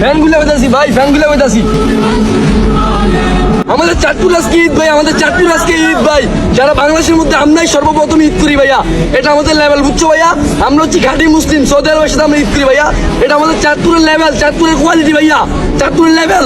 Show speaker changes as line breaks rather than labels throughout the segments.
ফ্যানগুলো বাজাছি ভাই, ফ্যানগুলো বাজাছি। আমাদের চাঁদপুর আজকে ঈদ ভাই, আমাদের চাঁদপুর আজকে ঈদ ভাই। সারা বাংলাদেশের মধ্যে আমরাই সর্বপ্রথম ঈদ করি ভাইয়া। এটা আমাদের লেভেল, বুঝছো ভাইয়া? আমরা হচ্ছে ঘাটি মুসলিম, সৌদি আরবের সাথে আমরা ঈদ করি ভাইয়া। এটা আমাদের চাঁদপুরের লেভেল, চাঁদপুরের কোয়ালিটি ভাইয়া, চাঁদপুরের level.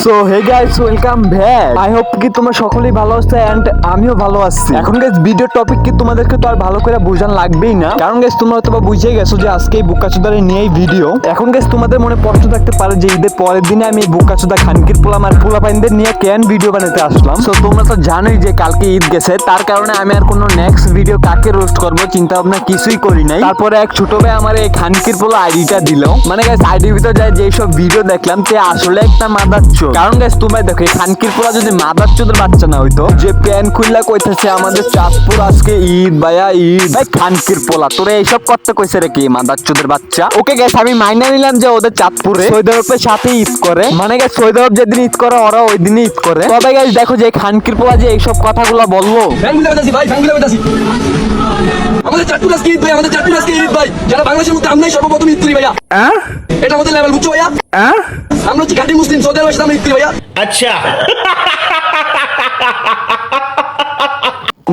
So hey guys, welcome back. I hope কি তোমরা সকলেই ভালো আছো এন্ড আমিও ভালো আছি। এখন গাইস ভিডিও টপিক কি তোমাদেরকে তো আর ভালো করে বোঝান লাগবেই না, কারণ গাইস তোমরা হয়তো বুঝেই গেছো যে আজকে এই বুকাচুদারে নিয়েই ভিডিও। এখন গাইস তোমাদের মনে প্রশ্ন থাকতে পারে যে ঈদের পরের দিনে আমি বুকাচুদা খানকির পোলা আর পোলাপাইনদের নিয়ে কেন ভিডিও বানাতে আসলাম। সো তোমরা তো জানোই যে কালকে ঈদ গেছে, তার কারণে আমি আর কোনো নেক্সট ভিডিও কাকে রোস্ট করব চিন্তা ভাবনা কিছুই করি নাই। তারপরে এক ছোট ভাই আমার এই খানকির পোলা আইডিটা দিল। মানে গাইস আইডির ভিতর যায় যে সব ভিডিও দেখলাম তে আসলে একটা মাদারচোদ। কারণ গাইস তোমরা দেখো এই খানকির পোলা যদি মাদারচোদের বাচ্চা না হইতো, যে প্যান খুললা কইতেছে আমাদের চাঁদপুর আজকে ঈদ ভাইয়া ঈদ, ভাই খানকির পোলা তোরা এইসব করতে কইছে রে কি মাদারচোদের বাচ্চা। ওকে গাইস আমি মাইনা নিলাম যে ওদের চাঁদপুরে সৌদি আরবের সাথে ঈদ করে, মানে গাইস সৌদি আরব যেদিন ঈদ করে ওরা ওই দিনই ঈদ করে। তবে গাইস দেখো যে খানকির পোলা যে এইসব কথাগুলো বললো,
ফ্যানগুলো বাজাছি ভাই, ফ্যানগুলো বাজাছি। আমাদের চাঁদপুর আজকে ঈদ ভাই, আমাদের চাঁদপুর আজকে ঈদ ভাই। সারা বাংলাদেশের মধ্যে আমরাই সর্বপ্রথম ঈদ করি ভাইয়া। এটা আমাদের লেভেল, বুঝছো ভাইয়া? আমরা হচ্ছে ঘাটি মুসলিম, সৌদি আরবের সাথে আমরা ঈদ করি ভাইয়া।
अच्छा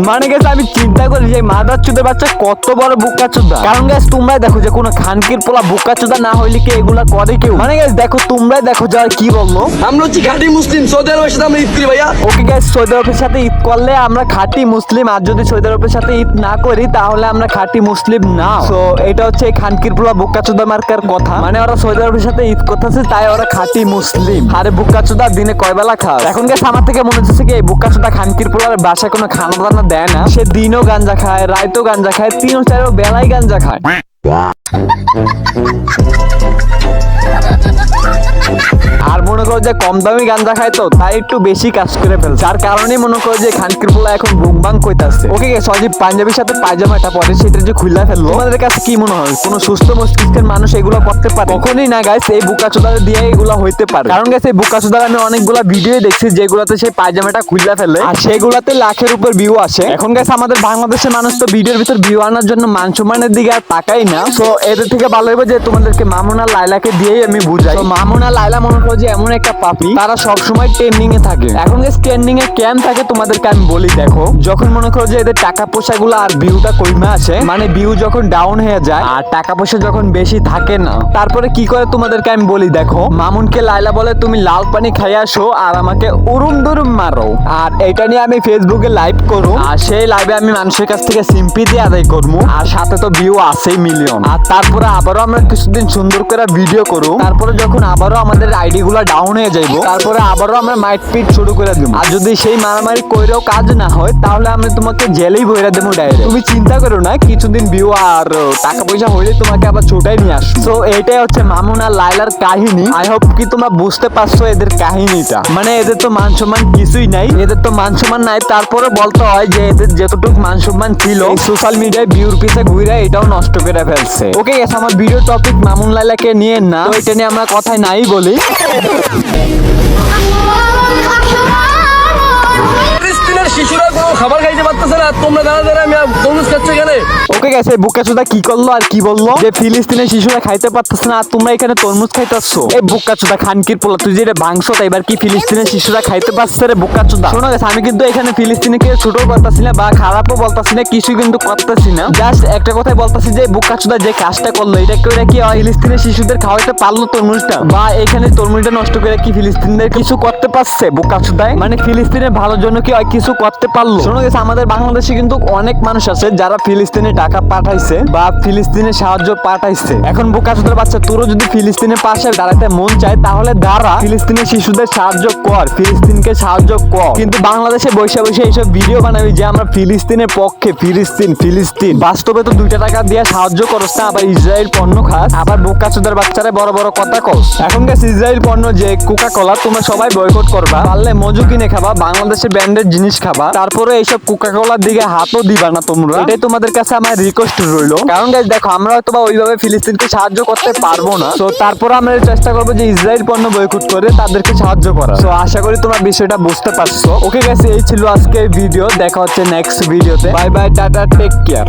মানে গেছে আমি চিন্তা করি যে মাদারচোদের বাচ্চা কত বড় বুকাচোদা। কারণ গাইস তোমরাই দেখো যে কোনো খানকির পোলা বুকাচোদা না হইলে কি এগুলা করে কেউ? মানে গাইস দেখো তোমরাই দেখো যে আর কি বললো,
আমরা হচ্ছে ঘাটি মুসলিম, সৌদি আরবের সাথে আমরা ঈদ করি ভাইয়া।
ওকে গাইস সৌদি আরবের সাথে ঈদ করলে আমরা খাঁটি মুসলিম, আর যদি সৌদি আরবের সাথে ঈদ না করি তাহলে আমরা খাঁটি মুসলিম না। তো এটা হচ্ছে এই খানকির পোলা বুকাচোদা মার্কার কথা। মানে ওরা সৌদি আরবের সাথে ঈদ করতেছে তাই ওরা খাঁটি মুসলিম। আরে বুকাচোদা দিনে কয় বেলা খাস? এখন গাইস আমার থেকে মনে হচ্ছে কি এই বুকাচোদা খানকির পোলার বাসায় কোনো খানা দানা দেয় না। সে দিনও গাঞ্জা খায়, রাইতও গাঞ্জা খায়, 3-4 বেলায় গাঞ্জা খায়। আর মনে করো যে কম দামি গাঞ্জা খায় তো তাই একটু বেশি কাজ করে ফেলছে, যার কারণে মনে করো যে খানকির পোলা এখন বুংবাং কইতাছে। ওকে সজীব পাঞ্জাবির সাথে পায়জামাটা পরে সেটা যে খুলে ফেললো, তোমাদের কাছে কি মনে হয় কোন সুস্থ মস্তিষ্কের মানুষ এগুলো করতে পারে? কখনই না গাইস, এই বুকাচোদা দিয়ে এগুলো হইতে পারে। কারণ গাইস এই বুকাচোদার আমি অনেকগুলা ভিডিও দেখছি যেগুলাতে সেই পায়জামাটা খুলে ফেলে আর সেগুলাতে লাখের উপর ভিউ আসে। এখন গাইস আমাদের বাংলাদেশের মানুষ তো ভিডিওর ভিতর ভিউ আনার জন্য মান সম্মানের দিকে আর তাকাই না। তো এদের থেকে ভালো হবে যে তোমাদেরকে মামুনা লাইলাকে দিয়েই আমি বুঝাই। তো মামুনা লাইলা মনে করো যে এমন একটা পাপি, তারা সবসময় ট্রেন্ডিং এ থাকে। এখন গাইস ট্রেন্ডিং এ কেন থাকে তোমাদেরকে আমি বলি। দেখো যখন মনে করো যে এদের টাকা পয়সা গুলো আর ভিউটা কমে আসে, মানে ভিউ যখন ডাউন হয়ে যায় আর টাকা পয়সা যখন বেশি থাকে না, তারপরে কি করে তোমাদেরকে আমি বলি। দেখো মামুনকে লাইলা বলে তুমি লাল পানি খাই আসো আর আমাকে উরুম দুরুম মারো, আর এটা নিয়ে আমি ফেসবুকে লাইভ করো, আর সেই লাইভে আমি মানুষের কাছ থেকে সিম্পিতি আদায় করবো, আর সাথে তো ভিউ আসেই মিলিয়ন। আর তারপরে আবারও আমরা কিছুদিন সুন্দর করে ভিডিও করো, তারপরে যখন আবারও আমাদের আইডি গুলা ডাউন হয়ে যাইবো, তারপরে আবারও আমরা মাইট পিট শুরু করে দেবো। আর যদি সেই মারামারি কইরেও কাজ না হয় তাহলে আমি তোমাকে জেলেই বইরা দেবো ডাইরেক্ট। তুমি চিন্তা করো না, কিছুদিন ভিউ আর টাকা পয়সা হইলে তোমাকে আবার ছোটাই নিয়ে আসো। তো এটাই হচ্ছে মামুনা লাইলার কাহিনী। আই হোপ কি তোমরা বুঝতে পারছো এদের কাহিনীটা। মানে এদের তো মান সম্মান কিছুই নাই, এদের তো মান সম্মান নাই, তারপরে বলতে হয় যে এদের যতটুকু মান সম্মান ছিল সোশ্যাল মিডিয়ায় ভিউর পিছে ঘুরে এটাও নষ্ট করে ফেলছে। ওকে গেছে আমার ভিডিও টপিক মামুন লাইলাকে নিয়ে না, তো এটা নিয়ে আমরা কথাই নাই বলি।
ফিলিস্তিনের শিশুরা কোনো খাবার খাইতে পারতেছে না, তোমরা দাঁড়া দাঁড়া আমি তরমুজ খাচ্ছ এখানে।
ওকে গেছে বুকাচোদা কি করলো আর কি বললো যে ফিলিস্তিনের শিশুরা খাইতে পারতেছে না আর তোমরা এখানে তরমুজ খাইতেছো। এই বুকাচোদা খানকির পোলা তুই যেটা ভাঙছো তাই এবার কি ফিলিস্তিনের শিশুরা খাইতে পারছে রে বুকাচোদা? শোনো গেছে আমি কিন্তু এখানে ফিলিস্তিনকে ছোট বলতাছি না বা খারাপও বলতাছি না, কিছু কিন্তু করতেছি না, জাস্ট একটা কথাই বলতাছি যে বুকাচোদা যে কাজটা করলো এটা করে কি ফিলিস্তিনের শিশুদের খাওয়াইতে পারলো তরমুজটা, বা এখানে তরমুজটা নষ্ট করে কি ফিলিস্তিনদের কিছু করতে পারছে বুকাচোদায়? মানে ফিলিস্তিনের ভালোর জন্য কি কিছু করতে পারলো? শোনো গেছে আমাদের বাংলাদেশে কিন্তু অনেক মানুষ আছে যারা ফিলিস্তিনে টাকা পাঠাইছে বা ফিলিস্তিনে সাহায্য পাঠাইছে। এখন বুকাচোদার বাচ্চা তোরও যদি ফিলিস্তিনের পাশে দাঁড়াতে মন চায় তাহলে দাঁড়া, ফিলিস্তিনের শিশুদের সাহায্য কর, ফিলিস্তিনকে সাহায্য কর। কিন্তু বাংলাদেশে বসে বসে এইসব ভিডিও বানাবি যে আমরা ফিলিস্তিনের পক্ষে, ফিলিস্তিন ফিলিস্তিন, বাস্তবে তো 2 টাকা দিয়ে সাহায্য করছ না, আবার ইসরায়েল পণ্য খাস, আবার বুকাচোদার বাচ্চারা বড় বড় কথা কস। এখন গেছে ইসরায়েল পণ্য যে কোকা কোলা তোমরা সবাই বয়কট করবা, পারলে মজু কিনে খাবা, বাংলাদেশের ব্র্যান্ডের জিনিস খাবা, তারপরে এইসব কোকা কোলার দিকে হাতও দিবা না তোমরা। এটাই তোমাদের কাছে আমার রিকোয়েস্ট রইলো। কারণ গাইস দেখো আমরা হয়তো বা ওইভাবে ফিলিস্তিনকে সাহায্য করতে পারবো না, তো তারপরে আমরা চেষ্টা করবো যে ইসরায়েল পণ্য বয়কট করে তাদেরকে সাহায্য করা। তো আশা করি তোমরা বিষয়টা বুঝতে পারছো। ওকে গাইস এই ছিল আজকের ভিডিও, দেখা হচ্ছে নেক্সট ভিডিওতে। Bye bye, tata, take care.